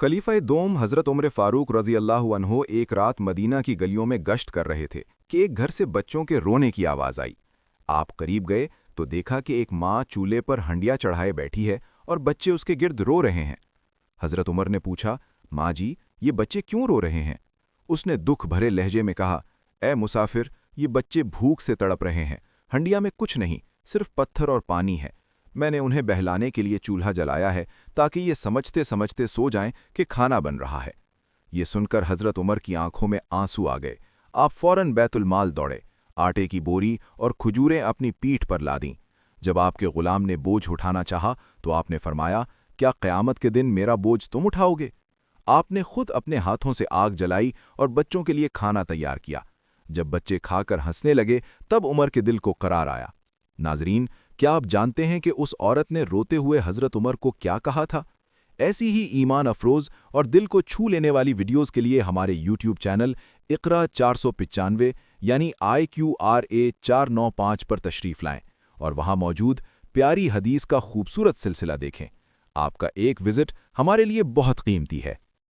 खलीफा दोम हज़रत उमर फ़ारूक रज़ी अल्लाह अन्हो एक रात मदीना की गलियों में गश्त कर रहे थे कि एक घर से बच्चों के रोने की आवाज़ आई। आप करीब गए तो देखा कि एक माँ चूल्हे पर हंडिया चढ़ाए बैठी है और बच्चे उसके गिर्द रो रहे हैं। हज़रत उमर ने पूछा, माँ जी, ये बच्चे क्यों रो रहे हैं? उसने दुख भरे लहजे में कहा, ए मुसाफिर, ये बच्चे भूख से तड़प रहे हैं। हंडिया में कुछ नहीं, सिर्फ पत्थर और पानी है। मैंने उन्हें बहलाने के लिए चूल्हा जलाया है ताकि ये समझते समझते सो जाएं कि खाना बन रहा है। ये सुनकर हज़रत उमर की आंखों में आंसू आ गए। आप फौरन बैतुल माल दौड़े, आटे की बोरी और खजूरें अपनी पीठ पर लादीं। जब आपके गुलाम ने बोझ उठाना चाहा तो आपने फरमाया, क्या क़यामत के दिन मेरा बोझ तुम उठाओगे? आपने खुद अपने हाथों से आग जलाई और बच्चों के लिए खाना तैयार किया। जब बच्चे खाकर हंसने लगे तब उमर के दिल को करार आया। नाजरीन, क्या आप जानते हैं कि उस औरत ने रोते हुए हज़रत उमर को क्या कहा था? ऐसी ही ईमान अफरोज़ और दिल को छू लेने वाली वीडियोज़ के लिए हमारे यूट्यूब चैनल इक़रा 495 यानी IQRA 495 पर तशरीफ़ लाएं और वहाँ मौजूद प्यारी हदीस का खूबसूरत सिलसिला देखें। आपका एक विज़िट हमारे लिए बहुत कीमती है।